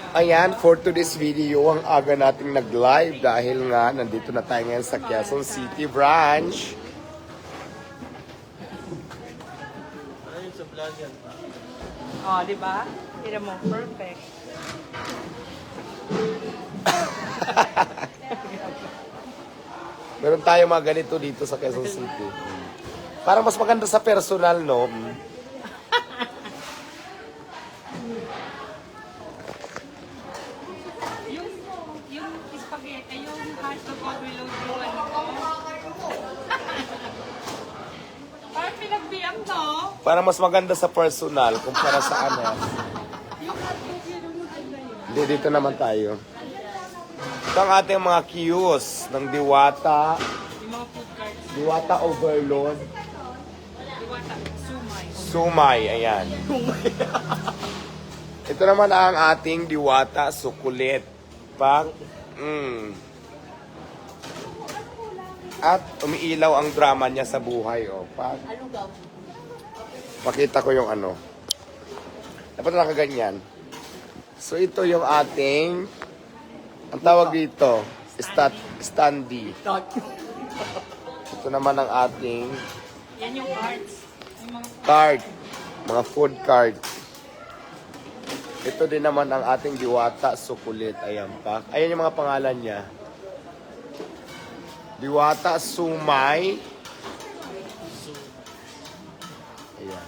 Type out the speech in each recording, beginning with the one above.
Ayan, for today's video, ang aga nating nag-live dahil nga nandito na tayo ngayon sa Quezon City branch. Oh, di ba? Tira mo, perfect. Meron tayo mga ganito dito sa Quezon City. Parang mas maganda sa personal, no? Yung spaghetti, yung heart of overload yung ano. Parang pinagbiyak, no? Parang mas maganda sa personal kumpara sa ano. Yung heart of yun, maganda yun. Hindi, dito naman tayo. Ito ang ating mga queues ng Diwata. Yung mga food cards. Diwata Overload. Diwata, sumay. Sumay, ayan. Ito naman ang ating Diwata Sukulit. At umiilaw ang drama niya sa buhay. Oh. Pakita ko yung ano. Dapat nakaganyan. So ito yung ating, ang tawag dito, standee. Ito naman ang ating Yan yung cards. Yung mga card, mga food card. Ito din naman ang ating Diwata Sukulit. Ayan pa. Ayan yung mga pangalan niya. Diwata Sumay. Ayan.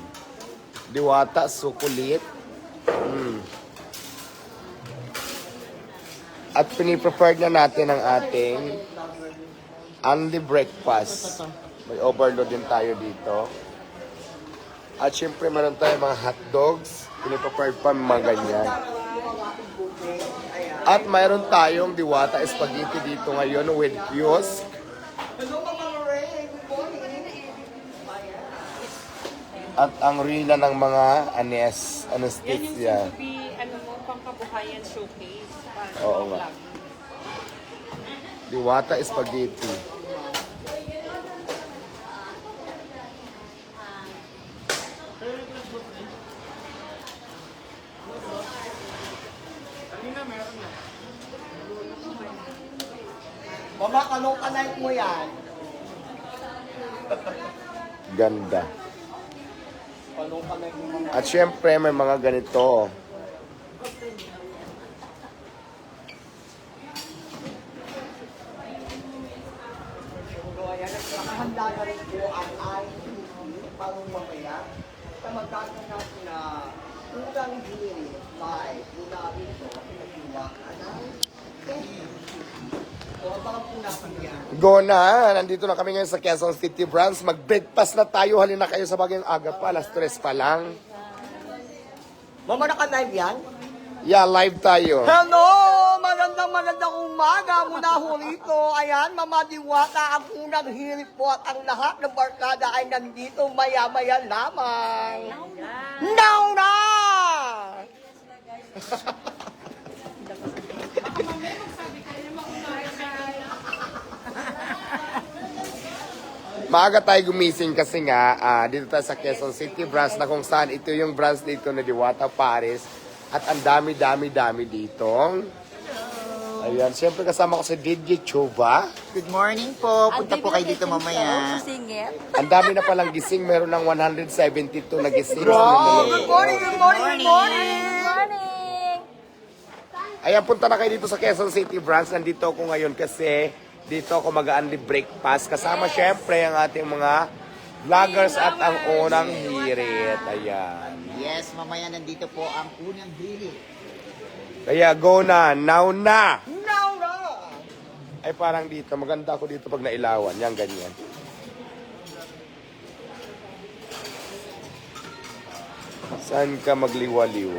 Diwata Sukulit. At piniprepared na natin ang ating Andy Breakfast. May overload din tayo dito. At syempre meron tayong mga hot dogs. Piniprepared pa mga ganyan. At mayroon tayong Diwata Spaghetti dito ngayon with kiosk. At ang rila ng mga yan anesthesia. yung to be, ano mo, pangkabuhayan showcase. Para Oo nga. Diwata Spaghetti. Mama, anong kanay mo yan? Ganda. Anong kanay mo mga? At syempre may mga ganito. Nakahanda na rin po ang ITV parang mamaya sa magkakaroon natin na unang hiri live mula rito pinagdiwa so abangan po natin yan. Go na! Nandito na kami ngayon sa Quezon City branch. Mag-breakfast na tayo. Halina kayo sa bagyang aga pa. Alas 3 pa lang. Mama, naka-live yan? Yeah, live tayo. Hello! Magandang umaga mula ho rito. Ayan, Mama Diwata, ang unang hiri po at ang lahat ng barkada ay nandito maya-maya lamang. Now na! Maaga tayo gumising kasi nga dito tayo sa Quezon City branch na kung saan ito yung branch dito na Diwata Paris. At ang dami dito. Ayan, siyempre kasama ko si DJ Chuba. Good morning po. Punta po kayo dito mamaya. Ang dami na palang gising. Meron ng 172 na gising. Good morning! Ayan, punta na kayo dito sa Quezon City branch. Nandito ako ngayon kasi dito ako mag-Andy Breakfast. Kasama syempre ang ating mga vloggers at ang unang hirit. Ayan. Yes, mamaya nandito po ang unang hili. Kaya go na, now na! Now na! Ay parang dito, maganda ako dito pag nailawan. Yan, ganyan. Saan ka magliwaliw?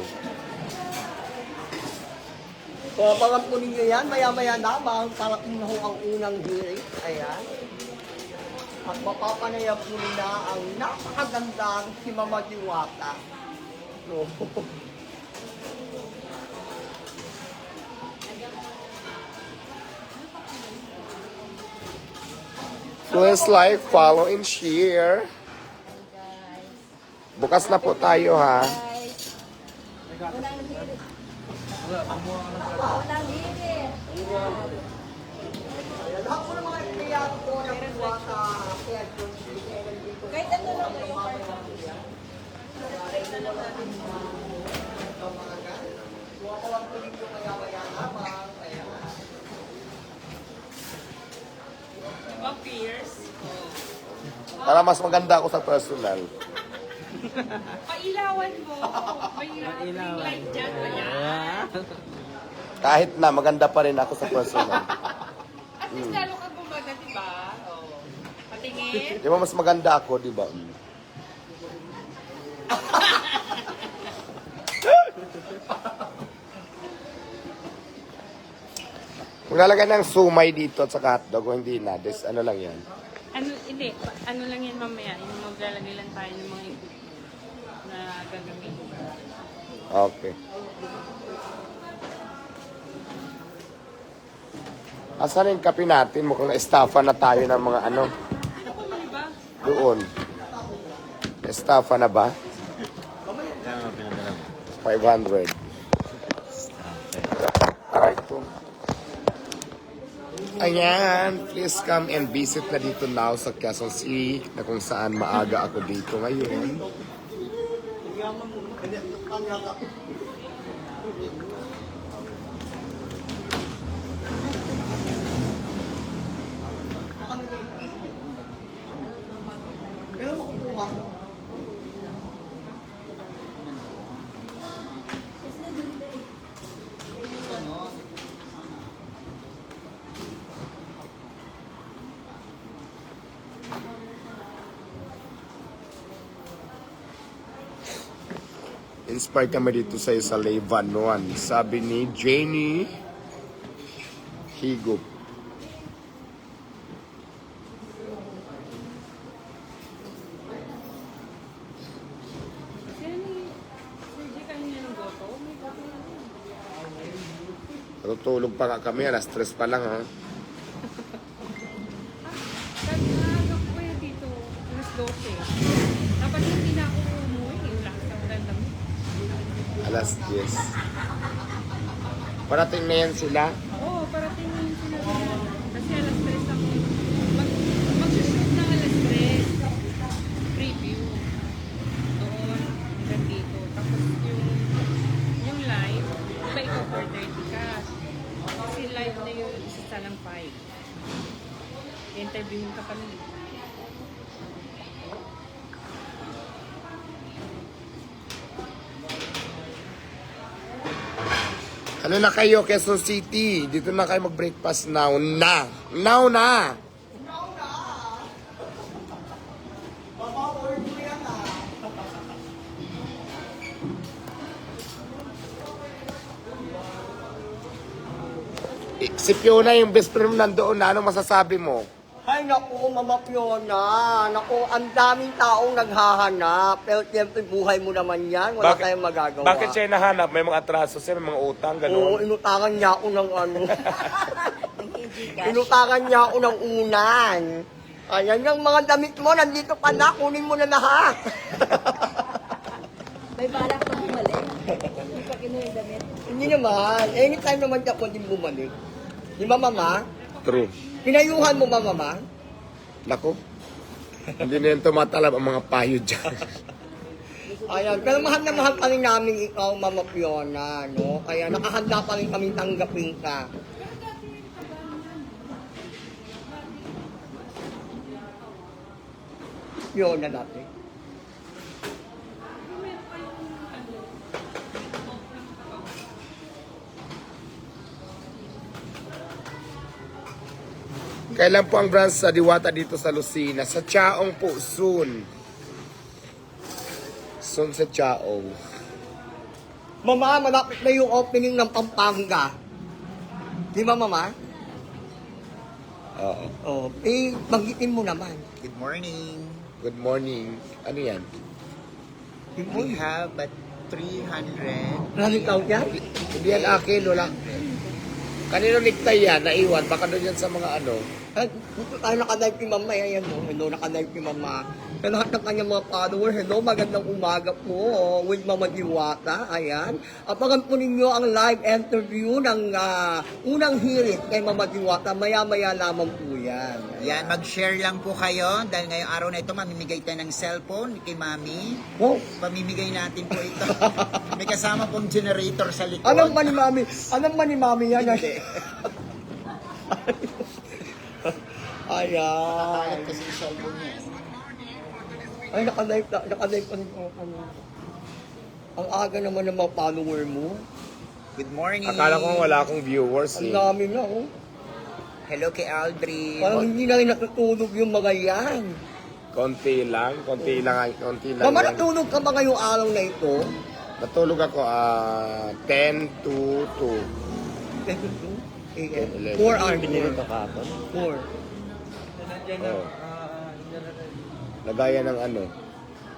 So, abangan po ninyo yan, maya-maya lamang, parating na ho ang unang hearing. Ayan. At mapapanayam po nila ang napakagandang si Mama Diwata. No. Please like, follow, and share. Bukas na po tayo ha. Lahat po ng mga empleyado po ng Diwata Quezon City ay nandito. Kahit ano lang po. Tuwakawan po ninyo maya-maya lamang. Ayan. Diba, Pierce? Para mas maganda ako sa personal. Pailawan mo. May ring light dyan. Ayan. Kahit na, maganda pa rin ako sa personal. At least lalo ka gumaga, diba? Oh. Patingin. Di ba mas maganda ako, di ba? Kung lalagyan ng sumay dito at saka hotdog, o hindi na, this, ano lang yan. Hindi. Ano lang yan mamaya. Yung maglalagay lang tayo ng mga na gagamitin. Okay. Asan yung kape natin? Mukhang na-staffa na tayo ng mga ano. Ano po mali ba? Doon. Na-staffa na ba? 500. Alright po. Ayan, please come and visit na dito now sa Quezon City na kung saan maaga ako dito ngayon. Pero makukuha ko. Inspired kami dito sa Lebanon. Sabi ni Jenny Higup. Surgery kanina ng goto? May goto na rin. Natutulog pa nga kami, alas 3 pa lang ha. Sabi nga, ako kaya dito, alas 12. Dapat hindi na ako umuwi. Yung lakas ng ganda mo. Alas 10. Parating na yan sila. Oo, parating na yun sila nila. Kasi alas 3 ako. Magsushoot ng alas 3. Preview. Doon, hanggang dito. Tapos yung live, iba ikaw for 30 ka. Kasi live na yun, isa sa lang 5. I-interviewin ka kami. Ano na kayo, Quezon City? Dito na kayo mag-breakfast now na. Now na! Si Fiona, yung best friend mo nandoon na, ano masasabi mo? Ay naku, Mama Fiona. Naku, ang daming taong naghahanap. Pero siyempre buhay mo naman yan. Wala tayong magagawa. Bakit siya nahanap? May mga atraso siya, may mga utang, Oo, gano'n. inutangan niya ako ng ano. Inutangan niya ako ng unan. Ayan yung mga damit mo, nandito pa na, kunin mo na lahat. May balak pa bumalik. Hindi pa kinuha yung damit. Hindi naman, anytime naman siya pwedeng bumalik. Di ba, Mama? True. Pinayuhan mo ba, Mama? Nako. Hindi na yan tumatalab ang mga payo dyan. Ayan, pero mahal na mahal pa rin namin ikaw, Mama Fiona, no? Kaya nakahanda pa rin kami tanggapin ka. Fiona dati. Kailan po ang branch sa Diwata dito sa Lucena? Sa Chaong po, soon. Soon sa Chaong. Mama, malapit na yung opening ng Pampanga. Di ba, Mama? Oo. Oh, banggitin mo naman. Good morning. Good morning. Ano yan? We have at 300. Maraming tao dyan? Hindi yan akin, wala. Kanino niktay yan? Naiwan? Baka doon yan sa mga ano? Ay, dito tayo nakalive ni Mama. Ayan mo. Hello, nakalive ni Mama. Sa lahat ng kanyang mga followers, hello, magandang umaga po with Mama Diwata. Ayan. Abangan po ninyo ang live interview ng unang hirit kay Mama Diwata. Maya-maya lamang po yan. Yan, mag-share lang po kayo dahil ngayong araw na ito mamimigay tayo ng cellphone kay Mami. Wow. Pamimigay natin po ito. May kasama pong generator sa likod. Anong ba ni Mami? Anong ba ni Mami yan? Hindi. Ayan. Kasi yung cellphone niya. Ay, nakalive pa rin ako. Ang aga naman ng mga follower mo. Good morning. Akala ko wala akong viewers Ang eh. dami na, oh. Hello kay Aldrin. Parang hindi na rin natutulog yung mga yan. Konti lang. Mama, yan. natulog ka ba ngayong araw na ito? Natulog ako 10 to 2. 10 a.m. 11. 4 hours. 4. Oh. Lagaya ng ano,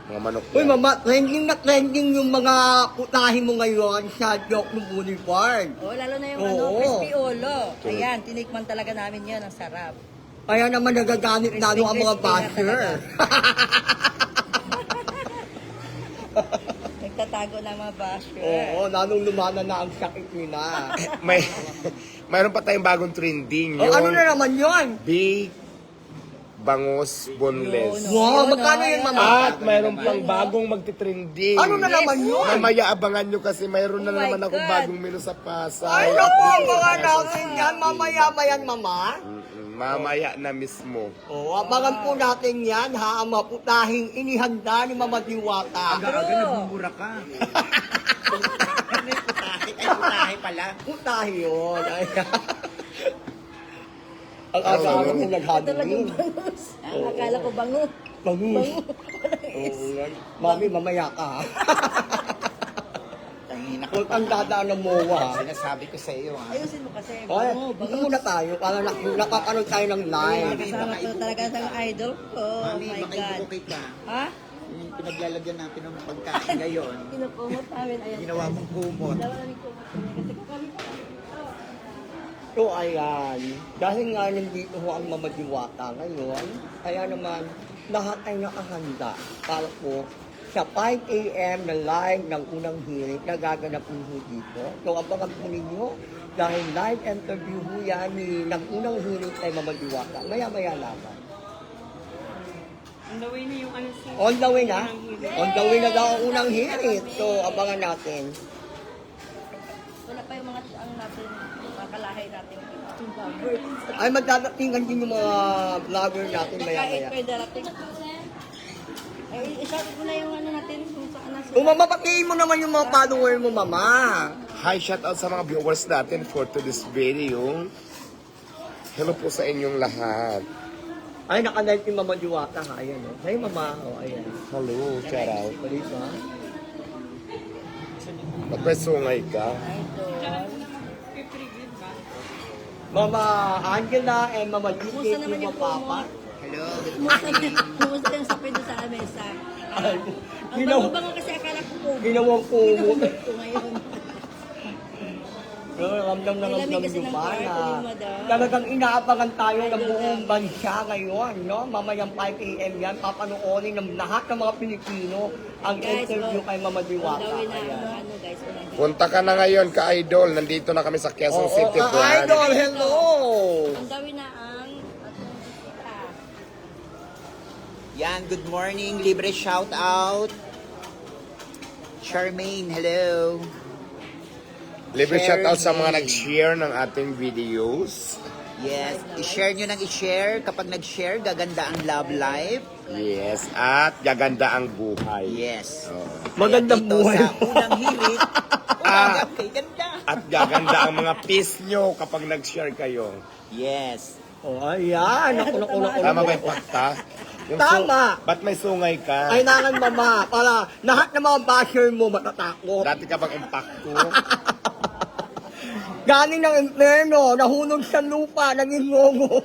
mga manok Uy, yan. Mama, trending na trending yung mga putahin mo ngayon sa Joke ng Boulevard. Oh, lalo na yung Oo. crispy olo. Ayan, tinikman talaga namin yan. Ang sarap. Kaya naman nagagamit lalo ang mga Crispy na basher. Nagtatago na mga basher. Oo, lalong lumana na ang sakit nila. Mayroon pa tayong bagong trending. O, ano na naman yun? Big Bangus Boneless. Wow, magkano yun, Mama? At mayroon pang bagong magti-trending. Ano na naman yun? Mamaya abangan nyo kasi mayroon na Oh my naman akong God. bagong menu sa Pasay. Ay, naku, mga natin yan. Mamaya ba yan, Mama? Mamaya na mismo. Oo, abangan po natin yan, ha? Ang maputahing inihanda ni Mama Diwata. Aga-aga nagmumura ka. Ay, putahe pala. Putahe yun. Ayan. Ang aga-aga mo nag-Halloween. Akala ko bango. Bangus. Oo, yan. Mami, mamaya ka, ha? Tangina ka Huwag pa. kang dadaan ng MOA, ha? Sinasabi ko sa iyo, ha? Ayusin mo kasi. Ay, Bango, dito bango. muna tayo para nakapanood tayo ng live. Kasama ko talaga sa idol ko. Oh Mami, my God. makaibukit ka. Ha? Yung pinaglalagyan natin ng pagkain ngayon, Kinukumot namin. Ayan. ginawa mong kumot. Dalawa namin kumot. Kasi kami pa. So, ayan. Dahil nga nandito ho ang Mama Diwata ngayon, kaya naman, lahat ay nakahanda para po sa 5 a.m. na live ng unang hearing na gaganap po dito. So, abangan po ninyo dahil live interview ho yan ng unang hearing kay Mama Diwata. Maya-maya lamang. On the way na yung ano si... On the way na? Unang hirit. On the way na daw ang unang hearing. So, abangan natin. Wala pa yung mga ang natin, mga kalahay natin. Ay, magdadatingan din yung mga vlogger natin Kahit maya-maya. kayo darating. Ay, isarap ko na yung ano natin kung saan na Kung Mama, patiin mo naman yung mga follower mo, Mama. Hi, shout out sa mga viewers natin for today's video. Hello po sa inyong lahat. Ay, naka-live yung Mama Diwata, ha? Ayan, oh. Hey, Mama. Oh, ayan. Hello, shout out. Balik, ha? Ba't may sungay ka? idol. Piprigid ba? Mama Angela and Mama Kumusta Yuki, naman yung yung papa. Hello, good Kumusta morning. kumusta yung sa pwede sa mesa? Ay, Ang ginaw- bango-bango kasi akala ko po. Ginawang po mo. Ito ngayon. Ramdam na ramdam Nilamig kasi nyo ng pa kwarto na yung madam. talagang inaabangan tayo ng buong bansa ngayon, no? Mamayang 5 a.m. yan, papanoorin ng lahat ng mga Pilipino ang Guys, interview oh, kay Mama Diwata. Gawin na Ayan. ano guys. unang hit. Punta ka na ngayon ka-idol. Nandito na kami sa Quezon City. Oo, Brand. idol, hello! Ang gawin na ang Yan, good morning. Libre shout out. Charmaine, hello. Libre shout out sa mga Charmaine. nag-share ng ating videos. Yes, i-share nyo nang i-share. Kapag nag-share, gaganda ang love life. Yes, at gaganda ang buhay. Yes. Oh. Magandang Kaya dito buhay. Sa unang hirit, umaga kay ganda. At gaganda ang mga peace nyo kapag nag-share kayo. Yes. Oh, ayan. Naku. Tama ba yung pakta? Yung Tama. Ba't may sungay ka? Kailangan, Mama, para lahat ng mga basher mo matatakot. Dati ka bang impacto? Galing ng inferno, nahulog sa lupa, naging ngongo.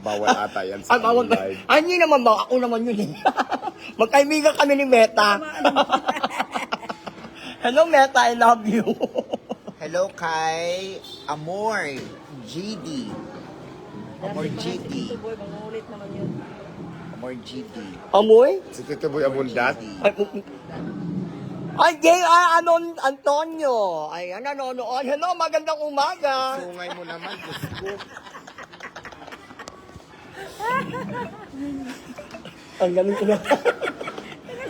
Bawal ata yan sa Ay, bawal ba? live. Ay, hindi naman ba? Ako naman yun eh. Magkaibigan kami ni Meta. Hello, Meta. I love you. Hello kay Amor. GD. Amor GD. Ito boy, mangulit naman yun. Amor GD. Amoy? Si Tito Boy Abundat. Ay, gay, Antonio. Ayan, nanonood. Hello, magandang umaga. Sungay mo naman, Diyos ko. Ang galing ko na.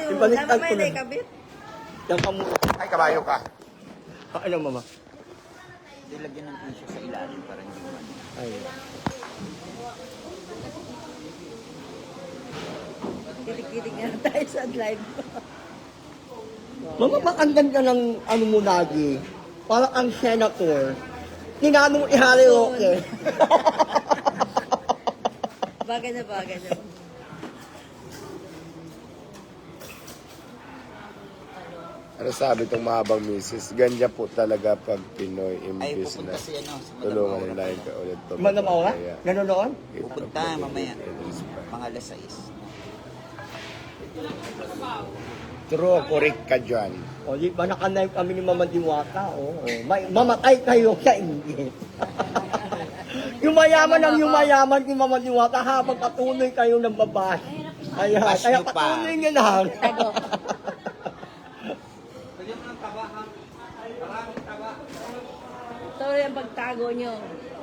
Ibaliktad ko na. Kabit. Yan ka muna. Ay, kabayo ka. Ano, mama? Hindi, lagyan ng tissue sa ilalim para hindi man. Ay. Kitik-kitik na tayo sa live. Mama, bak ang ganda ng ano mo lagi. Parang ang senator. Tinanong ihari okay. Bagay na bagay na. Ano sabi itong mahabang misis? Ganja po talaga pag Pinoy Ay, imbis pupunta na si ano, si Madam tulungan Aura. nila yung ulit to. Madam Aura? Nanonood? Pupunta mamaya. Mga alas 6. True, correct ka dyan. O, di ba nakalive kami ni Mama Diwata? Oo. Mamatay kayo sa inggit. Yumayaman ang yumayaman ni Mama Diwata habang patuloy kayo ng babae. Ayan, Bash kaya nyo pa. patuloy nyo lang. Ito yung pagtago nyo.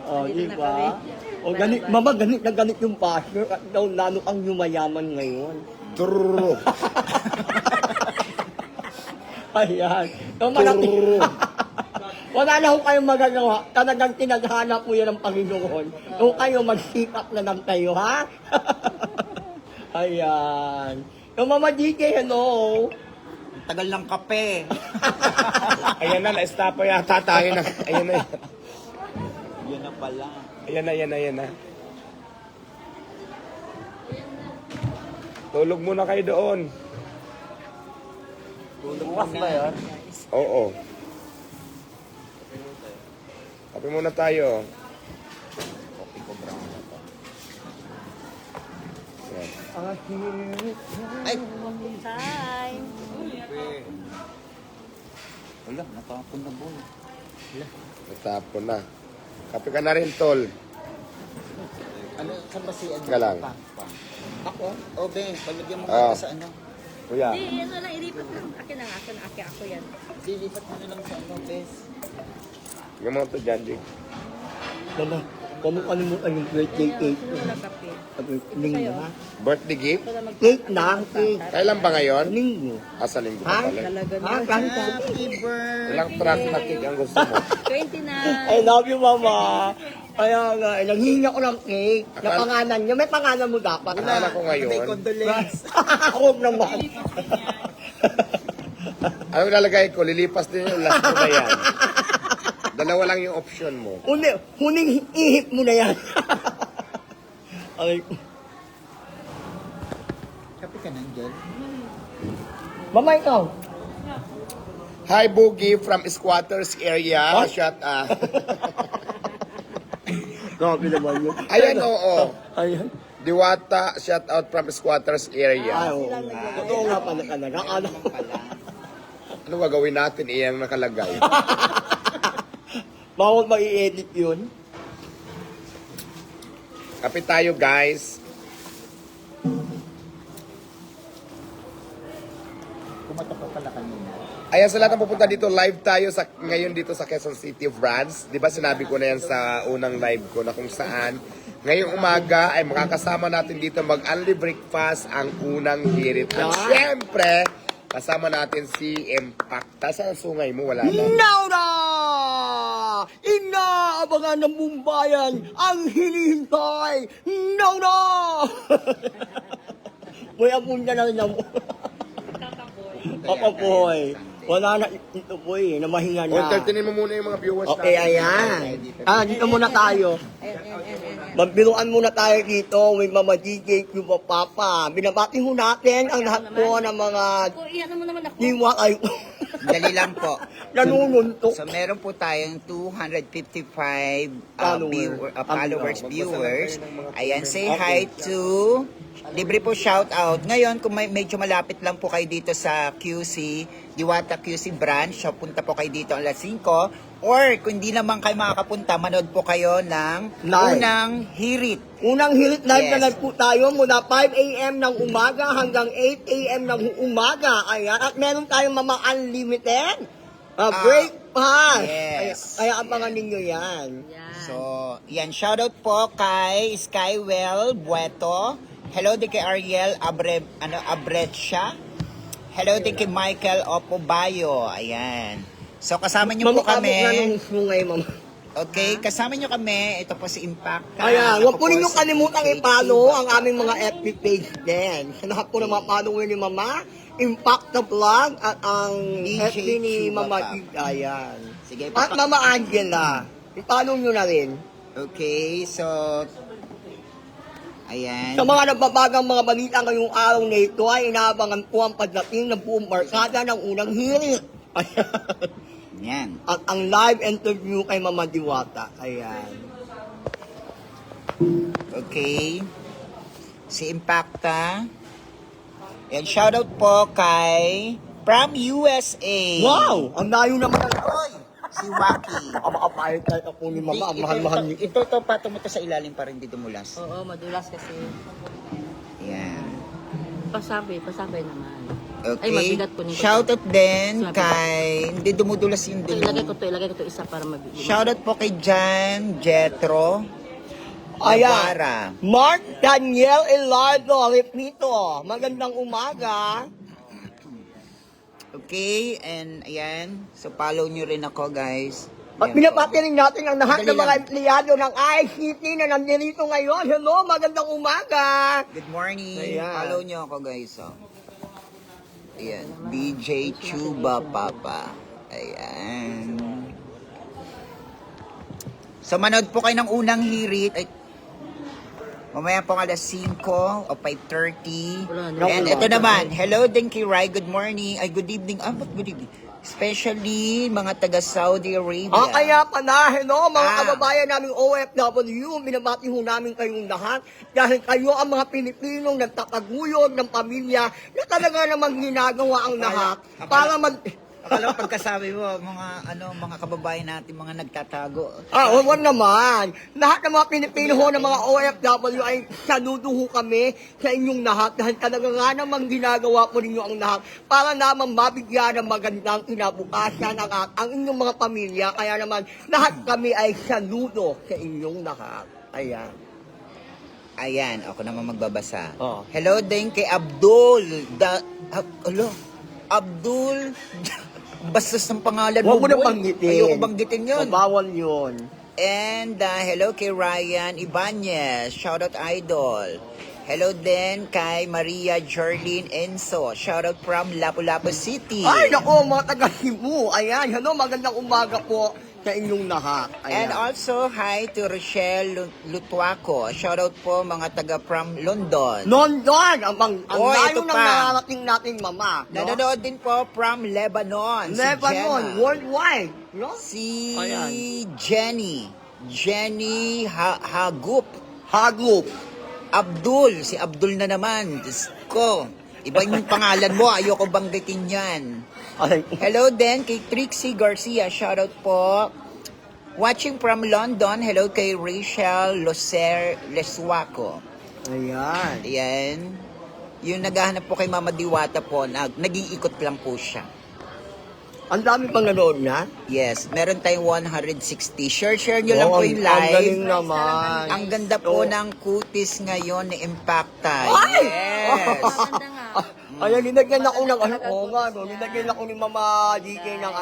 O, Nandito di na ba? kami. O, ganit, Mama, ganit na ganit yung pastor at daw lalo ang yumayaman ngayon. True. Ayan. So, wala na ho kayong magagawa. Talagang tinadhana po yan ng Panginoon. Kung kayo, magsikap na lang kayo, ha? Ayan. So, Mama DK, hello. Ang tagal ng kape. Ayan na, na-stop yata tayo na. Ayan na. Yun na pala. Ayan na, ayan na, ayan na. Tulog muna kayo doon. Bukas ba yan? Oo. Kape muna tayo. Coffee ko brown na to. Ayan. Ay! Time. Wala, natapon na boy. Natapon na. Kape ka na rin, tol. Ano, saan ba si ano? Ka lang. Ako? O, Ben, palagyan mo Ah. nga sa ano. Kuya. Hindi, ano lang, ilipat lang. Akin ang akin, ako yan. Dilipat mo na lang sa ano, Bes. Yung mga to dyan, Jake. Mama, kung mo kalimutan yung birthday cake. Sino na kape? Linggo, ha? Birthday gift? Ito na Cake na, cake. Kailan ba ngayon? Linggo. Asa linggo Ha? pa pala. Talaga Ha? na. Kahit ka. Happy birthday! Ilang truck na cake ang gusto mo? 20 na. I love you, Mama. Kaya nga, nanghihingi ako ng cake. Na Akala- pangalan niyo. May pangalan mo dapat. Wala ko May ngayon. condolence. Huwag naman. Ano ilalagay ko? Lilipas din yung last mo na yan. Dalawa lang yung option mo. Huling ihip mo na yan. Ay, Kape ka na, Angel. Mama, ikaw. Hi, Boogie from Squatters area. Huh? Shut up. Grabe naman yun. Ayan, oo. Ayan. Diwata, shout out from Squatters Ay, area. oo. Totoo nga pala talaga. Ano? Ano gagawin natin? Iyang nakalagay. Bawal mai-edit yun. Kapit tayo, guys. Kumatok ka pala kanina. Ayan, sa lahat ng pupunta dito, live tayo ngayon dito sa Quezon City of France. Di ba sinabi ko na yan sa unang live ko na kung saan ngayong umaga ay makakasama natin dito mag-only breakfast ang unang hirit. At syempre, kasama natin si Impact. Saan ang sungay mo? Wala na. Now na! Inaabangan ng Mumbayan ang hinihintay! Now na! Boy, apun ka na rin mo. Papa Boy. Wala na ito boy, na mahinga O, na. entertainin mo muna yung mga viewers Okay, ayan. Dito muna tayo. Magbiruan muna tayo dito with Mama DJ, Cuba Papa. Binabati ho natin ang lahat po ng mga Ako, iyan mo naman ako. diwa kayo. Dali lang po. Nanununtok. So, meron po tayong 255 Followers. viewers. Ayan, say hi to... Libre po shout out. Ngayon, kung medyo malapit lang po kayo dito sa QC, Diwata QC branch. So, punta po kayo dito alas 5. Or, kung hindi naman kayo makakapunta, manood po kayo ng Live. unang hirit. Unang hirit live Yes. na live po tayo mula 5 a.m. ng umaga hanggang 8 a.m. ng umaga. Ayan. At meron tayong Mama Unlimited. Break pass. yes. Kaya abangan ninyo yan. Yan. So, yan. Shoutout po kay Skywell Bueto. Hello din kay Ariel Abrecha. Hello din kay Michael Opobayo. Ayan. So, kasama niyo po Mamukamot na kami. nung sungay, Mama. Okay, kasama niyo kami. Ito po si Impact. Ayan, huwag po ninyong si kalimutan Kate i-follow Tuba. ang aming mga FB page din. Sa lahat po ng mga follower ni Mama, Impact the Vlog at ang DJ FB ni Chuba Mama pa. Tig. Ayan. Sige, At Mama Angela. I-follow nyo na rin. Okay, so... Ayan. Sa mga nagbabagang mga balita ngayong araw na ito ay inaabangan po ang pagdating ng buong barkada ng unang hirit. Yan. At ang live interview kay Mama Diwata. Ayan. Okay. Si Impacta. Yan, shoutout po kay from USA. Wow! Ang layo naman ang Oy! Si Waki. Baka makapayag kahit ako ni Mama. Ang mahal-mahal niyo. Ito, patong mo to sa ilalim para hindi dumulas. Oo, madulas kasi. Yan. Pasabay naman. Okay. Ay, mabigat po nito. Shoutout din Mabigat. kay... Hindi dumudulas yung Ito, ilagay ko dulong. to isa para mabigat. Shoutout po kay Jan Jetro. Ayan. Navarra. Mark Daniel Elardo Lipnito. Magandang umaga. Okay, and ayan. So, follow nyo rin ako, guys. At Ayan binabati po. rin natin ang lahat Madali ng mga lang. empleyado ng ICT na nandito ngayon. Hello, magandang umaga. Good morning. Ayan. Follow nyo ako, guys. Oh. Ayan. DJ Chuba Papa. Ayan. So, manood po kayo ng unang hirit. Ay, mamaya po alas 5 o 5:30. Wala na. And ito naman, hello din kay Rai, good morning. Ay, good evening. Ba't good evening? Especially mga taga Saudi Arabia. Kaya pala, hello mga Ah. kababayan naming OFW, binabati ho namin kayong lahat dahil kayo ang mga Pilipinong nagtataguyod ng pamilya na talaga namang ginagawa ang lahat para mag... Akala ko pagkasabi mo, mga kababayan natin, mga nagtatago. Wag naman. Lahat ng mga Pilipino ho, ng mga OFW ay saludo ho kami sa inyong lahat dahil talaga nga namang ginagawa po ninyo ang lahat para naman mabigyan ng magandang kinabukasan ang inyong mga pamilya. Kaya naman, lahat kami ay saludo sa inyong lahat. Ayan. Ayan, ako naman magbabasa. Oh. Hello din kay Abdul. Abdul. Bastos ng pangalan Huwag mo na boy. banggitin. Ayoko banggitin yun. Bawal yun. And hello kay Ryan Ibanez. Shoutout Idol. Hello din kay Maria Jorlyn Enzo. Shoutout from Lapu-Lapu City. Ay, nako, mga taga Cebu. Ayan, hello, magandang umaga po sa inyong lahat. Ayan. And also, hi to Rochelle Lutuaco. Shoutout po mga taga from London. London, ang Oh, layo ito ng pa. nakarating natin, Mama. No? Nanonood din po from Lebanon. Lebanon, Si Jenna. worldwide. No? Si Ayan. Jenny Hagup. Hagup. Si Abdul na naman. Diyos ko. Iba yung pangalan mo, ayoko banggitin yan. Ay, Hello din kay Trixie Garcia, shoutout po. Watching from London, hello kay Rachel Leswaco. ayan. Ayan. Yung naghahanap po kay Mama Diwata po, nag-iikot lang po siya. Ang dami pang nanood na. Yes, meron tayong 160. Share nyo lang po yung Ang galing live. naman. Ang ganda po So, ng kutis ngayon ni Impacta. Ay! Yes. Maganda nga. Ayan, nilagyan ako ng ano, no, nilagyan ako ni Mama DK ng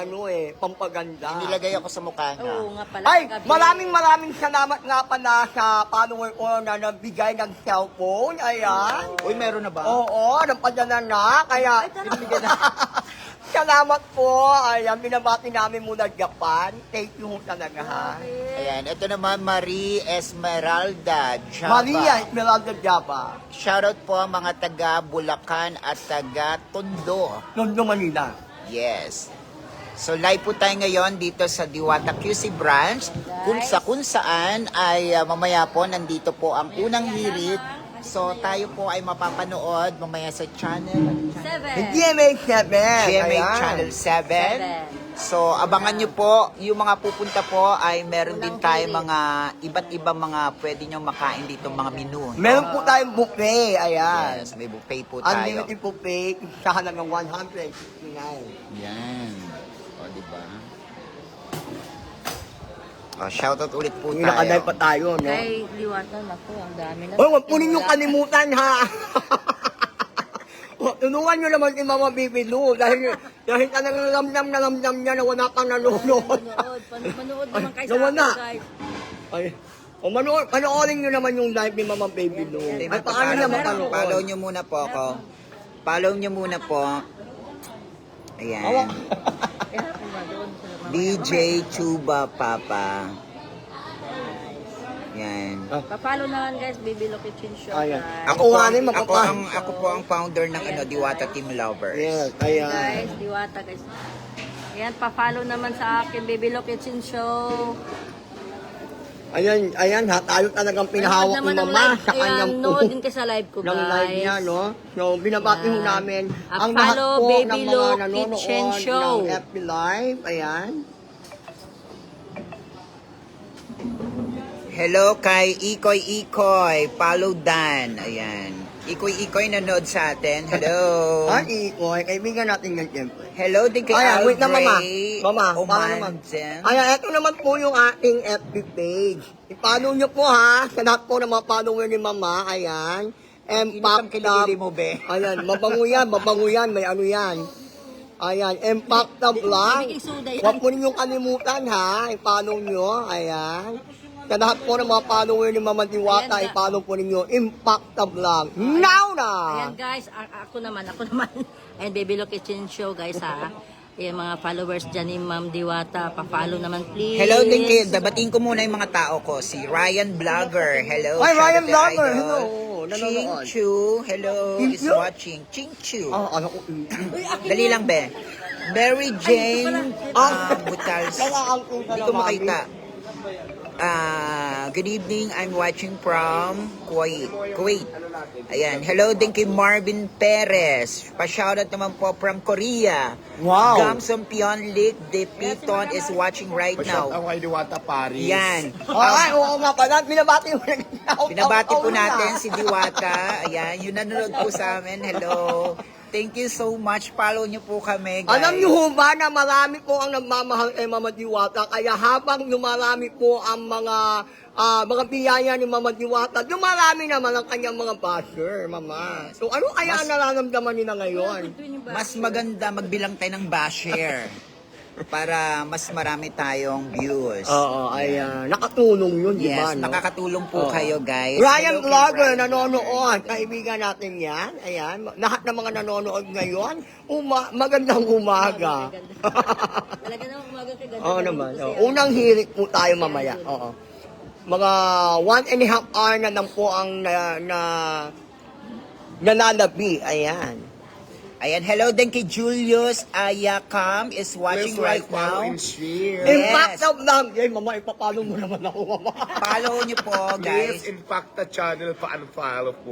pampaganda. Nilagay ako sa mukha niya. Oo nga pala. Ay, gabi. maraming salamat nga pala sa follower ko na nagbigay ng cellphone. Ayan. Uy, meron na ba? Oo, napadala na. Kaya, binibigyan na. Salamat po. Ayan, binabati namin muna Japan. Thank you talaga, ha. Ayan, ito naman Marie Esmeralda Java. Maria Esmeralda Java. Shoutout po mga taga Bulacan at taga Tondo. Tondo, Manila. Yes. So live po tayo ngayon dito sa Diwata QC branch kung saan ay mamaya po nandito po ang unang hirit So tayo po ay mapapanood mamaya sa channel. 7. GMA7. GMA Ayan. Channel 7. So, abangan nyo po, yung mga pupunta po ay meron din tayo mga iba't ibang mga pwede nyo makain dito, mga menu. Meron po tayong buffet. Ayan. Yes, may buffet po tayo. Unlimited buffet. Sa halagang 159. Yan. O, diba? O, shoutout ulit po Nakaday tayo. pa tayo, no? Kay Liwatan ako, ang dami na. Hoy, huwag po ninyong kalimutan, ha? Tulungan nyo naman si Mama Bibi Lou dahil talagang ramdam niya na wala kang nanonood. Manood naman kayo sa Nawala. akin, guys. Ay, panoorin nyo naman yung live ni Mama Baby Lou. Ay, paano na mapanood? Follow nyo muna po ako. Follow nyo muna po. Ayan. Kaya ako ba doon sa mamaya. DJ Chuba Papa. Yan. Papalo naman guys, Baby Lo Kitchen Show. Ayan. guys. Ako nga rin, Ako po ang founder ng Diwata Team Lovers. Yes, ayan. Guys, Diwata guys. Ayan, pa-follow naman sa akin, Baby Lo Kitchen Show. Ayan, ha, tayo talagang pinahawak ni Mama sa kanyang nood din kayo sa live ko, ng live niya, guys. no? So, binabati ho namin ang lahat Follow po Baby ng Lo mga nanonood Kitchen Show. ng FB Live. Ayan. Hello kay Ikoy Ikoy, follow Dan. Ayan. Ikoy Ikoy nanood sa atin. Hello. Ay, Ikoy, kaibigan natin yan, siyempre. Hello din kay Ayan, wait na, Mama. Aldray Mama, paano naman? Omanzen. Ayan, ito naman po yung ating FB page. I-follow nyo po, ha? Sa lahat po ng mga follower ni Mama. Ayan. Inutang kilili mo, be. Ayan, mabango yan, may ano yan. Ayan, Impact the Vlog. Huwag po ninyong kalimutan, ha? I-follow nyo. Ayan. Sa lahat po ng mga follower ni Mama Diwata, Ayan, i-follow po ninyo Impact the Vlog. Now na! Ayan guys, ako naman. Ayan, Baby Lo Kitchen Show guys ha. Ayan mga followers dyan ni Ma'am Diwata, pa-follow naman please. Hello din kayo. Dabating ko muna yung mga tao ko. Si Ryan Vlogger. Hello. Ay, shout Ryan out kay Vlogger. Idol. Hello. Ching Nanonood. Chu. Hello. Ching Is Chu? watching. Ching Chu. Ano ko? Dali lang, be. Mary Jane Butals. Nakaangkong ka Hindi na, ko Mami. makita. Good evening. I'm watching from Kuwait. Ayan. Hello din kay Marvin Perez. Pa-shoutout naman po from Korea. Wow. Gamson Pionlik de Piton is watching right Pa-shout now. out kay Diwata Paris. Yan. Ay, oo nga pala. Binabati mo rin. Binabati po natin si Diwata. Ayan. Yung nanonood po sa amin. Hello. Thank you so much. Follow niyo po kami, guys. Alam niyo ho ba na marami po ang nagmamahal kay Mama Diwata, kaya habang lumarami po ang mga biyaya ni Mama Diwata, lumarami naman ang kanyang mga basher, Mama. So ano kaya ang nararamdaman nila ngayon? Mas maganda magbilang tayo ng basher para mas marami tayong views. Oo, ayan. Nakatulong yun, di ba? Yes, no? nakakatulong po Oo. kayo, guys. Ryan Hello kay Vlogger, Ryan nanonood. Kaibigan natin yan. Ayan. Lahat ng mga nanonood ngayon, magandang umaga. Talaga naman umaga kay ganda. Oo naman. Unang hirit po tayo mamaya. Oo. Mga 1.5 hour na lang po ang nanalabi. Ayan. Ayan, hello din kay Julius Ayakam is watching Please right like, follow, now. and share. Yes. Impact of love. Ay, Mama, ipapalo mo naman ako, Mama. Follow niyo po, Please, guys. Impact the channel pa-unfollow po.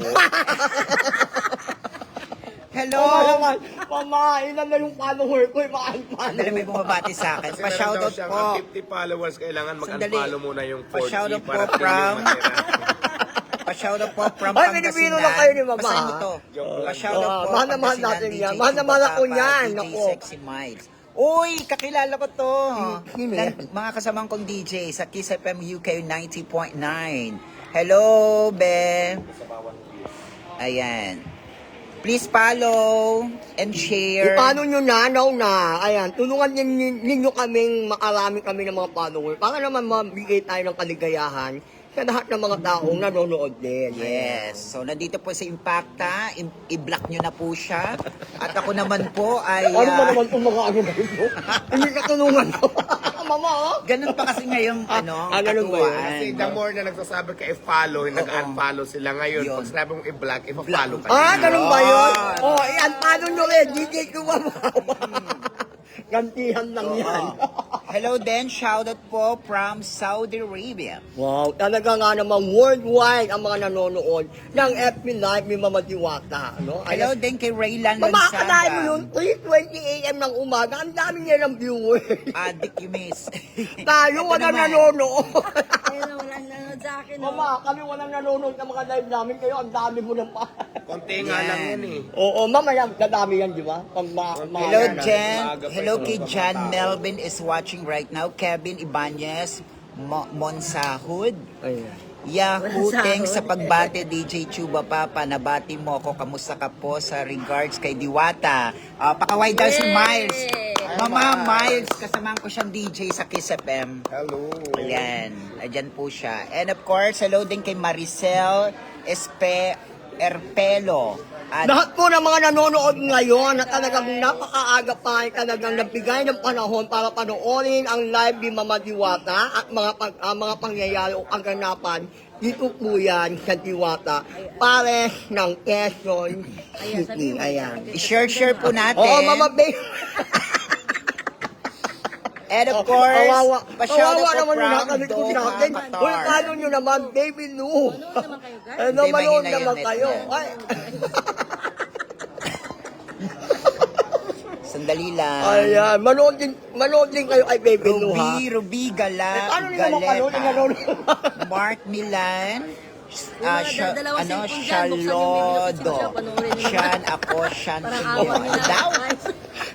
Hello. Naman, Mama, ilan na yung follower ko, ipaan-palo. Dali may bumabati sa akin. Kasi meron daw Pa-shoutout siyang po. 50 followers, kailangan Sandali. mag-unfollow muna yung 40 Pa-shoutout po para tingin from- yung matira. Pa-shoutout po from Ay, Pangasinan. Pilipino lang kayo ni Mama, Basahin mo ha? to. Joke lang. Pa-shoutout po. Mahal na mahal Pangasinan, natin DJ yan. Mahal na mahal ako Chupapapa, yan. DJ Naku. Sexy Miles. Uy, kakilala ko to. Sino yan? Mga kasamang kong DJ sa Kiss FM UK 90.9. Hello, Be. Ayan. Please follow and share. Paano nyo na, ayan, tulungan ninyo kaming makarami kami ng mga follower para naman mabigay tayo ng kaligayahan sa lahat ng mga taong nanonood din. Yes. So, nandito po sa Impacta. I-block nyo na po siya. At ako naman po ay... Ano ba naman itong mga ano na ito? Hindi ka tulungan ko. Mama, oh. ganun pa kasi ngayong ganun ba yun? katuwaan. Kasi the more na nagsasabi ka i-follow, nag-unfollow sila ngayon. Yun. Pag sinabi mong i-block, i-follow ka. Ganun ba yun? Oh, i-unfollow nyo rin. DJ ko ba? Gantihan lang yan. Hello din, shoutout po from Saudi Arabia. Wow, talaga nga naman worldwide ang mga nanonood ng FB Live ni Mama Diwata. No? Hello din kay Raylan Mamakatayin mo yun, Lansaga. 3:20 a.m. ng umaga, ang dami niya ng viewers. Adik you miss. Tayo Ito walang naman. nanonood. Ayun na, walang nanonood sa akin. no? Mama, kami walang nanonood ng mga live namin, kayo ang dami mo ng pa. Konti nga lang yan eh. Oo, mamaya, dadami yan, di ba? Hello Jen. Hello kay Jan Melvin is watching right now. Kevin Ibanez, Monsahud. Ayan. Yahoo, Monsahud. thanks sa pagbate DJ Chuba Papa. Nabati mo ako. Kamusta ka po sa regards kay Diwata? Pakaway daw si Yay! Miles. Mama Miles, kasamahan ko siyang DJ sa Kiss FM. Hello. Ayan, ayan po siya. And of course, hello din kay Maricel Erpelo. At Lahat po ng mga nanonood ngayon na talagang napakaaga pa ay talagang nagbigay ng panahon para panoorin ang live ni Mama Diwata at mga pangyayari o kaganapan dito po yan sa Diwata pare ng Quezon City. Ayan. i-share po natin. Oo, Mama Babe. And of course, Kawawa pa-shoutout po naman yung from nakalikod Doha, natin. Qatar. Uy, paano nyo naman, Baby Lou? Manood naman kayo, guys. Ano, Hindi, manood mahina naman yung net kayo. niya. Ay. Sandali lang. Ayan, manood din kayo kay Baby Lou, ha? Ruby Gala, Paano nyo naman kayo? Nanonood. Mark Milan, mga dalawang cellphone dyan, buksan yung Shalodo. siya, panoorin nyo. Siyan ako, Siyan Parang ako. awa nila. Daw.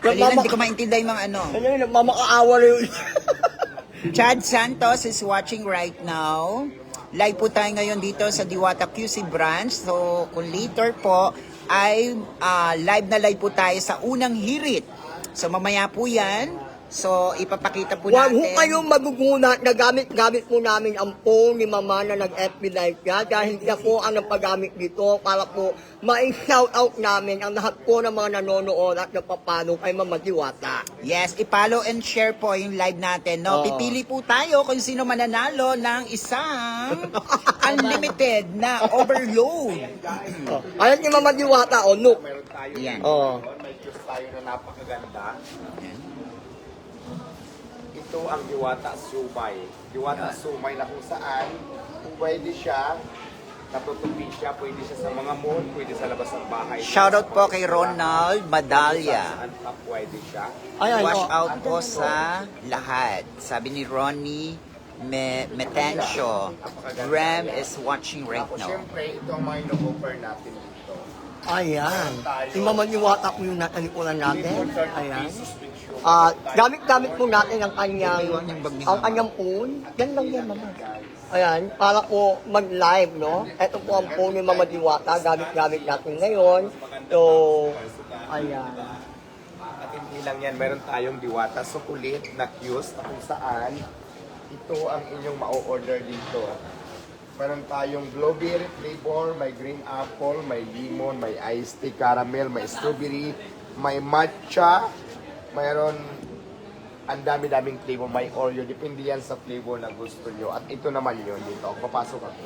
Kanina, hindi ko maintindihan yung mga ano. Ano yun, mamakaawa na yun. Chad Santos is watching right now. Live po tayo ngayon dito sa Diwata QC branch. So, kung later po, ay live po tayo sa unang hirit. So, mamaya po yan. So, ipapakita po Huwag natin. ho kayong magugunat na gamit po namin ang phone ni Mama na nag-FB Live ka dahil siya po ang nagpagamit dito para po ma-shoutout namin ang lahat po ng mga nanonood at napapalo kay Mama Diwata. Yes, i-follow and share po yung live natin. No? Oo. Pipili po tayo kung sino mananalo ng isang unlimited na overload. Ayan si Mama Diwata, o look. Meron tayo. Yan. Oh. May juice tayo na napakaganda. Ito ang Diwata Sumay. Diwata Sumay na kung saan pwede siya, natutupi siya, pwede siya sa mga mall, pwede sa labas ng bahay. Shoutout po kay Ronald Madalya. Saan pa pwede siya. Ayan, Wash oh. out po sa lahat. Sabi ni Ronnie Metencio. Ram is watching right Tapos now. syempre, ito ang mga ino-offer natin dito. Ayan. Si Mama Diwata po yung natalikuran natin. Ayan. Pesos with sugar. Gamit po natin ang kanyang phone. Yan lang yan, Mama. Ayan, para po mag-live, no? Ito po ang phone ni Mama Diwata. Gamit natin ngayon. So, ayan. At hindi lang yan, meron tayong Diwata Sukulit na Q's na kung saan ito ang inyong ma-order dito. Meron tayong blueberry flavor, may green apple, may lemon, may iced tea, caramel, may strawberry, may matcha, mayroon ang dami-daming flavor, may Oreo, depende yan sa flavor na gusto nyo. At ito naman yun dito, papasok ako.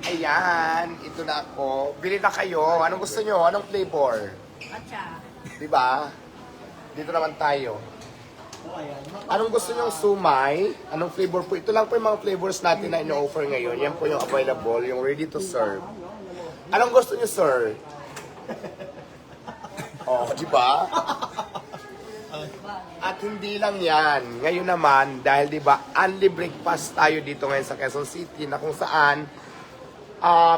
Ayan, ito na ako. Bili na kayo. Anong gusto nyo? Anong flavor? Atcha. Diba? Dito naman tayo. Anong gusto nyo sumay? Anong flavor po? Ito lang po yung mga flavors natin na ino-offer ngayon. Yan po yung available, yung ready to serve. Anong gusto nyo, sir? Oh, di ba? At hindi lang yan. Ngayon naman, dahil di ba, unli breakfast tayo dito ngayon sa Quezon City na kung saan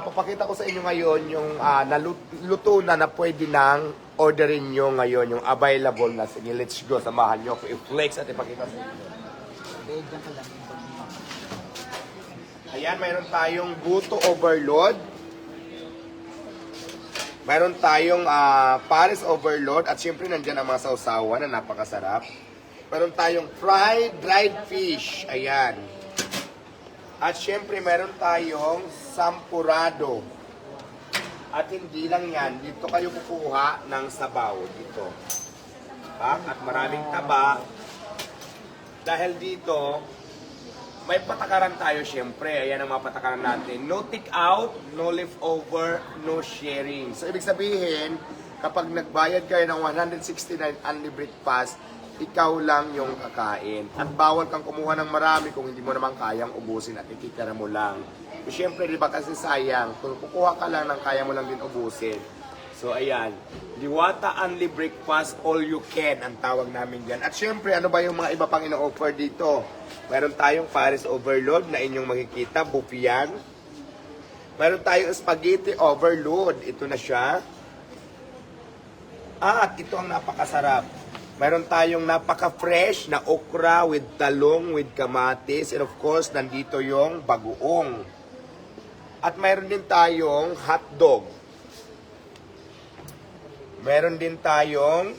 papakita ko sa inyo ngayon yung naluto na pwede nang orderin nyo ngayon, yung available na. Sige, let's go. Samahan nyo ako i-flex at ipakita sa inyo. Ayan, mayroon tayong buto overload. Mayroon tayong Paris overload. At syempre, nandyan ang mga sausawan na napakasarap. Mayroon tayong fried dried fish. Ayan. At syempre, meron tayong sampurado. At hindi lang yan, dito kayo kukuha ng sabaw dito. At maraming taba. Dahil dito, may patakaran tayo syempre. Ayan ang mga patakaran natin. No take out, no leftover, no sharing. So, ibig sabihin, kapag nagbayad kayo ng 169 unlimited pass, ikaw lang yung kakain. At bawal kang kumuha ng marami kung hindi mo naman kayang ubusin at ikitira mo lang. So, syempre, di ba kasi sayang, kung kukuha ka lang ng kaya mo lang din ubusin. So, ayan. Diwata Unli Breakfast, all you can, ang tawag namin dyan. At syempre, ano ba yung mga iba pang ino-offer dito? Meron tayong Paris Overload na inyong makikita, buffet yan. Meron tayong Spaghetti Overload. Ito na siya. At ito ang napakasarap. Meron tayong napaka-fresh na okra with talong, with kamatis, and of course, nandito yung bagoong. At meron din tayong hotdog. Meron din tayong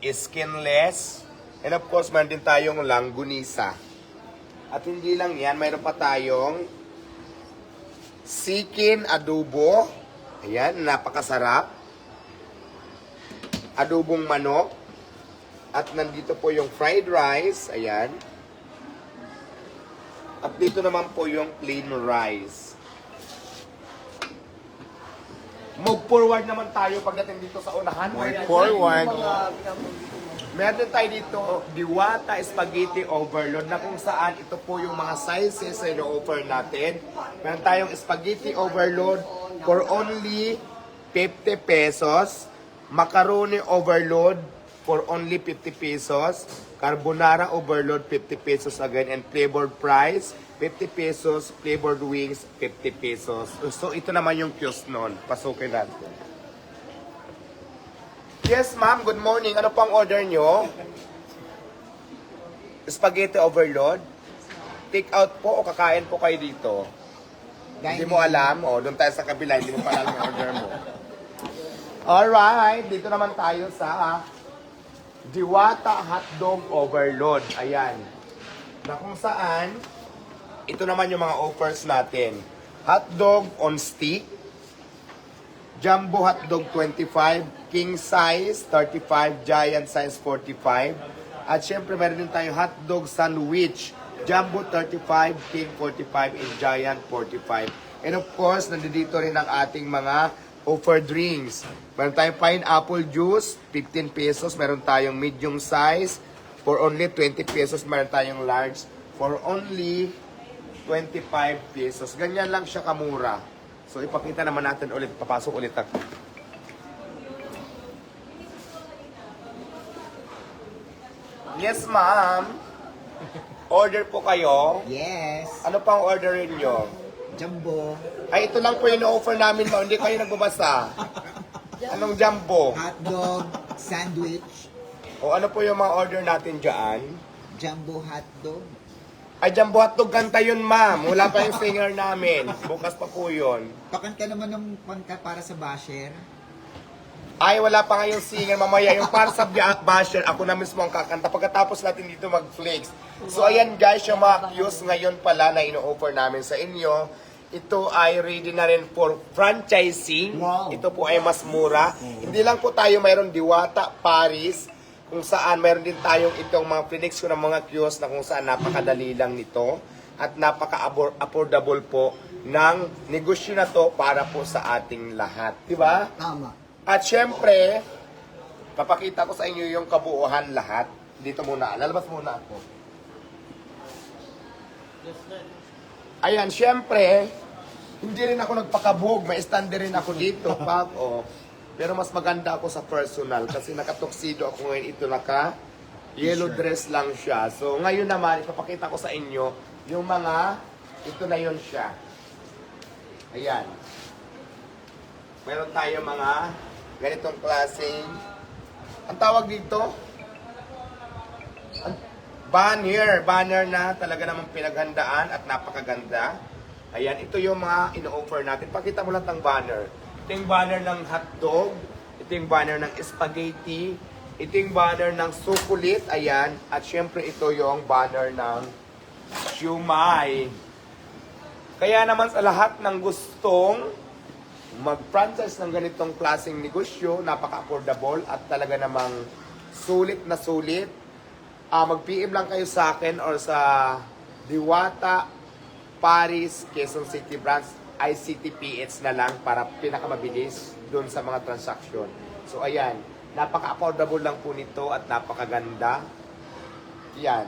skinless, and of course, meron din tayong langgunisa. At hindi lang yan, meron pa tayong sikin adobo. Ayan, napakasarap. Adobong manok. At nandito po yung fried rice. Ayan. At dito naman po yung plain rice. Move forward naman tayo pagdating dito sa unahan. Move forward. Meron din tayo dito, Diwata Spaghetti Overload, na kung saan ito po yung mga sizes na ino-offer natin. Meron tayong Spaghetti Overload for only 50 pesos. Macaroni Overload for only 50 pesos. Carbonara Overload, 50 pesos again. And flavored fries, 50 pesos. Flavored wings, 50 pesos. So, ito naman yung kiosk nun. Pasukin natin. Yes, ma'am. Good morning. Ano pang order nyo? Spaghetti Overload. Take out po o kakain po kayo dito? Hindi mo alam? O, doon tayo sa kabila. Hindi mo pa alam yung order mo. Alright. Dito naman tayo sa Diwata Hotdog Overload. Ayan. Na kung saan, ito naman yung mga offers natin. Hotdog on stick. Jumbo hotdog 25, king size 35, giant size 45. At syempre meron din tayong hotdog sandwich, jumbo 35, king 45, and giant 45. And of course, nandito rin ang ating mga offer drinks. Meron tayong pineapple juice, 15 pesos. Meron tayong medium size for only 20 pesos. Meron tayong large for only 25 pesos. Ganyan lang siya kamura. So, ipakita naman natin ulit. Papasok ulit ako. Yes, ma'am. Order po kayo. Yes. Ano pang orderin nyo? Jumbo. Ay, ito lang po yung offer namin, ma'am. Hindi kayo nagbabasa. Anong jumbo? Hotdog sandwich. O ano po yung mga order natin dyan? Jumbo hotdog. Ay, jumbo hotdog, kanta yun, ma'am. Wala pa yung singer namin. Bukas pa po yun. Pakanta naman ng pangka para sa basher. Ay, wala pa nga yung singer. Mamaya, yung para sa basher, ako na mismo ang kakanta. Pagkatapos natin dito mag-flex. So, ayan guys, yung mga cues ngayon pala na ino-offer namin sa inyo. Ito ay ready na rin for franchising. Wow. Ito po ay mas mura. Hindi lang po tayo mayroon Diwata, Paris, kung saan mayroon din tayong itong mga Phoenix ko ng mga kiosk na kung saan napakadali lang nito at napaka-affordable po ng negosyo na to para po sa ating lahat. Diba? Tama. At syempre, papakita ko sa inyo yung kabuuhan lahat. Dito muna. Lalabas muna ako. Ayan, syempre, hindi rin ako nagpakabog. May standard rin ako dito. Pero mas maganda ako sa personal kasi nakatuxedo ako ngayon. Ito yellow dress lang siya. So ngayon naman, ipapakita ko sa inyo yung mga, ito na yun siya. Ayan. Meron tayo mga ganitong klaseng, ang tawag dito, banner na talaga namang pinaghandaan at napakaganda. Ayan, ito yung mga ino-offer natin. Pakita mo lang ang banner. Ito yung banner ng hotdog, ito yung banner ng spaghetti, ito yung banner ng sukulit, ayan, at syempre ito yung banner ng siumay. Kaya naman sa lahat ng gustong mag-franchise ng ganitong klaseng negosyo, napaka-affordable at talaga namang sulit na sulit. Mag-PM lang kayo sa akin or sa Diwata, Paris, Quezon City branch, ICTPH na lang para pinakamabilis doon sa mga transaksyon. So ayan, napaka-affordable lang po nito at napakaganda. Yan,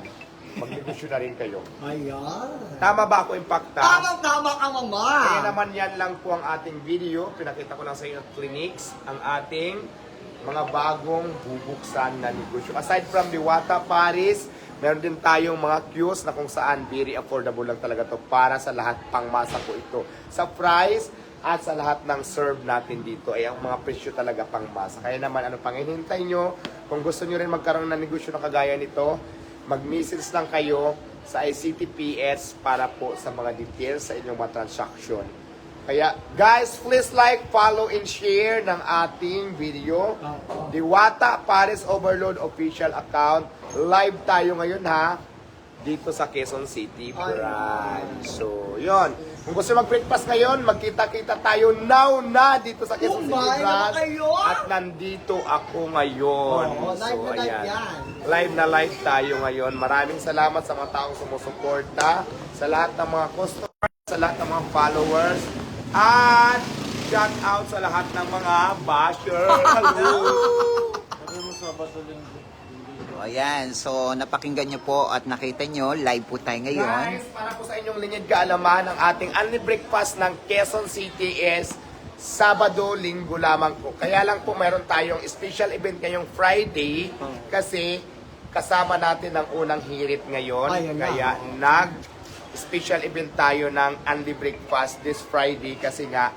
magnegosyo na rin kayo. Ayan. Tama ba ako, Impacta? Tama ka, mama. Kaya naman yan lang po ang ating video. Pinakita ko lang sa inyo at clinics ang ating mga bagong bubuksan na negosyo. Aside from Diwata, Paris, meron din tayong mga queues na kung saan very affordable lang talaga to para sa lahat, pangmasa po ito. Sa price at sa lahat ng serve natin dito ay ang mga presyo talaga pangmasa. Kaya naman ano pang hinihintay nyo, kung gusto nyo rin magkaroon ng negosyo na kagaya nito, mag-message lang kayo sa ICTPS para po sa mga details sa inyong mga transaction. Kaya guys, please like, follow, and share ng ating video. Diwata Paris Overload official account. Live tayo ngayon ha, dito sa Quezon City branch. So, yon. Kung gusto mag-breakfast ngayon, magkita-kita tayo now na dito sa Quezon City Kumain na branch. kayo? At nandito ako ngayon. Oo, live na live ayan. yan. Live na live tayo ngayon. Maraming salamat sa mga taong sumusuporta, sa lahat ng mga customers, sa lahat ng mga followers, at shout out sa lahat ng mga basher. Hello! O, ayan. So, napakinggan nyo po at nakita nyo, live po tayo ngayon. Guys, para po sa inyong linyad kaalaman, ang ating only breakfast ng Quezon City is Sabado, Linggo lamang po. Kaya lang po mayroon tayong special event ngayong Friday kasi kasama natin ang unang hirit ngayon. Ayun na. Kaya special event tayo ng only breakfast this Friday kasi nga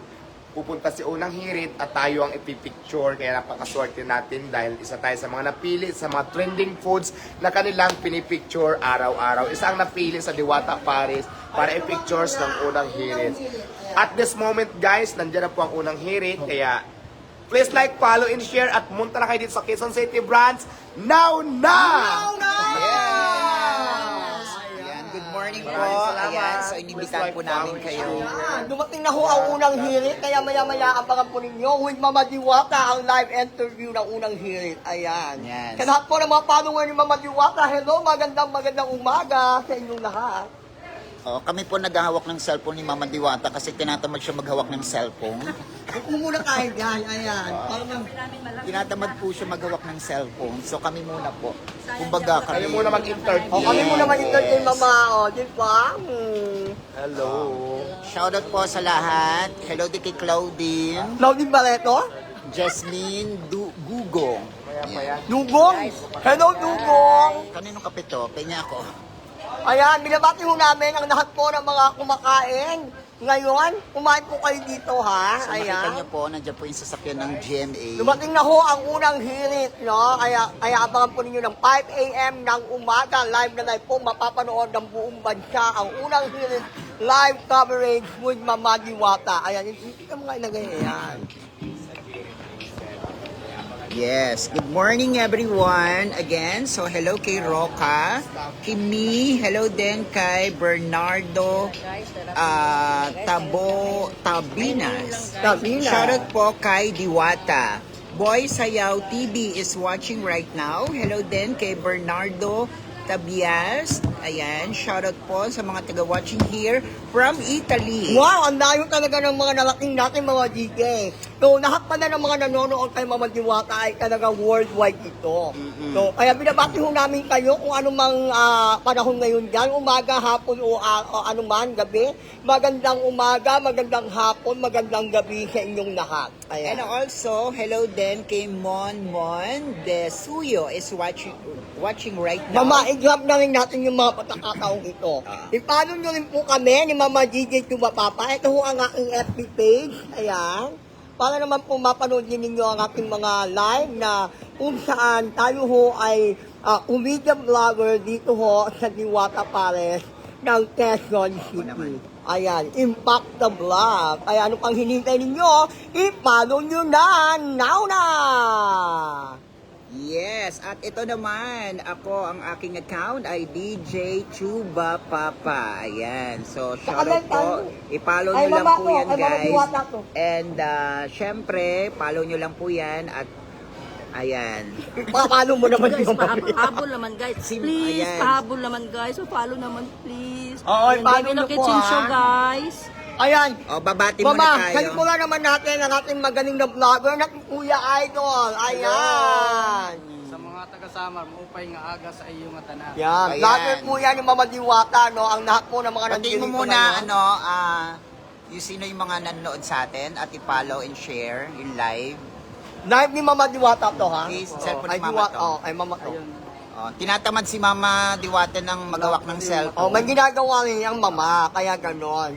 pupunta si unang hirit at tayo ang ipipicture. Kaya napakaswerte natin dahil isa tayo sa mga napili sa mga trending foods na kanilang pinipicture araw-araw. Isa ang napili sa Diwata Paris para i-pictures ng unang hirit. At this moment guys, nandiyan na po ang unang hirit. Kaya please like, follow, and share at munta na kayo dito sa Quezon City branch now na! Yes! Ayan, good morning po. Maraming salamat. Ayan, so inimbitahan po namin kayo. Dumating na ho ang unang hirit, kaya maya-maya abangan po ninyo with Mama Diwata ang live interview ng unang hirit. Ayan. Yes. Sa lahat po ng mga follower ni Mama Diwata, hello, magandang umaga sa inyong lahat. Oh, kami po naghahawak ng cellphone ni Mama Diwata kasi tinatamad siya maghawak ng cellphone. Kung muna tayo dyan, ayan. Tinatamad po siya maghawak ng cellphone. So kami muna po. Kumbaga Kayo kami. muna mag-entertain. Kami muna mag-entertain, Mama. O, di ba? Hello. Shoutout po sa lahat. Hello din kay Claudine, Claudine Barreto? Jasmine Gugong. Maya-maya. Dugong? Hello, Dugong! Kaninong kape to? Kanya ako. Ayan, binabati ho namin ang lahat po ng mga kumakain. Ngayon, kumain po kayo dito, ha? So nakita Ayan. niyo po, nandiyan po yung sasakyan ng GMA. Dumating na ho ang unang hirit, no? Kaya abangan po ninyo ng 5 a.m. ng umaga. Live na live po, mapapanood ng buong bansa ang unang hirit live coverage with Mama Diwata. Ayan, hindi ka mga ilagay. Ayan. Yes. Good morning everyone. Again, so hello kay Roca, Kimi, hello din kay Bernardo Tabinas. Tabinas. Shoutout po kay Diwata. Boy Sayaw TV is watching right now. Hello din kay Bernardo Tabias. Ayan, shoutout po sa mga taga-watching here from Italy. Wow, ang layo talaga ng mga narating natin mga DJ. So, lahat pala ng mga nanonood kay Mama Diwata ay talaga worldwide ito. So, kaya binabati ho namin kayo kung anumang panahon ngayon dyan, umaga, hapon o anuman, gabi. Magandang umaga, magandang hapon, magandang gabi sa inyong lahat. And Ayan. also, hello din kay Mon De Suyo is watching right now. Mama, i-grab na rin natin yung mga pagkakataong ito. I-follow nyo rin po kami ni Mama DJ Tumapapa. Ito ho ang aking FB page. Ayan. Para naman po mapanood din ninyo ang ating mga live na kung saan tayo ho ay media vlogger dito ho sa Diwata Paris ng Quezon City. Ayan, Impact the Vlog. Ayan, ano pang hinintay ninyo? I-follow nyo na! Now na! Yes, at ito naman, ako ang aking account ay DJ Chuba Papa. Ayan, so shoutout po. I-follow nyo lang po yan guys. And syempre, follow nyo lang po yan at Ayan. Papalo mo naman Guys, yung mami. pahabol naman guys. Please, ayan. pahabol naman guys. So, follow naman please. Oo, Ayan, follow Baby na Lo po, Kitchen ha? Show guys. Ayan. O, babati muna Mama, tayo. salimula naman natin ang ating magaling na vlogger na Kuya Idol. Ayan. Sa mga taga-Samar, maupay nga aga sa iyo nga tanan. Yan, Ayan. vlogger po yan yung Mama Diwata, no? Ang lahat po ng mga Patingin mo nandito muna, ngayon. yung sino yung mga nanonood sa atin at i-follow and share yung live. Live ni Mama Diwata to, ha? Yes, Oo. cellphone Ay, ni Mama Diwata, to. ay, Mama to. O, tinatamad si Mama Diwata ng magawak ng cellphone. Oh, may ginagawa niyang mama, kaya ganon.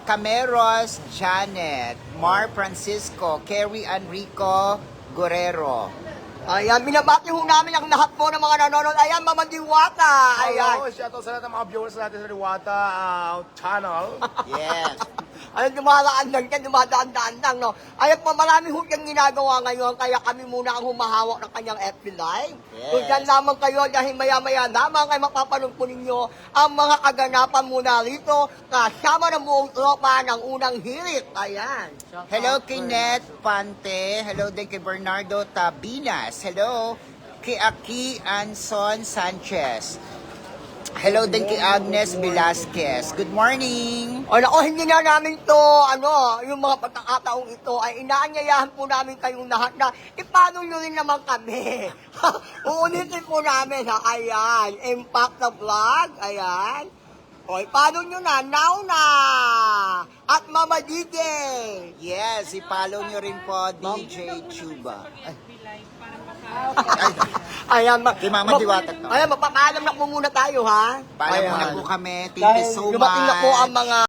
Cameros Janet, Mar Francisco, Kerry Enrico Guerrero. Ayan, binabati ho namin ang lahat po ng mga nanonood. Ayan, Mama Diwata. Hello, Ayan. shoutout sa lahat ng mga viewers natin sa Diwata channel. Yes. Ayan, dumadaan lang yan, dumadaan-daan lang, no? Ayan po, marami ho siyang ginagawa ngayon, kaya kami muna ang humahawak ng kanyang FB Live. Yes. Kung dyan lamang kayo, dahil maya-maya lamang ay mapapanood po ninyo ang mga kaganapan muna rito, kasama ng buong tropa ng unang hirit. Ayan. Hello kay Net Pante. Hello din kay Bernardo Tabinas. Hello kay Aki Anson Sanchez. Hello din kay Agnes Velasquez. Good morning. O nako, hindi na namin to, yung mga pagkakataong ito ay inaanyayahan po namin kayong lahat na ipano nyo rin naman kami. Uulitin po namin, ha? Ayan, Impact the Vlog, ayan. O, ipano nyo na, now na! At Mama DJ! Yes, i-follow nyo rin po DJ Chuba. Ayan, Kay Mama Diwata to. Ayan, magpapaalam na po muna tayo, ha? Paalam Ayan. muna po kami. Thank you Dahil so much. dumating na po ang mga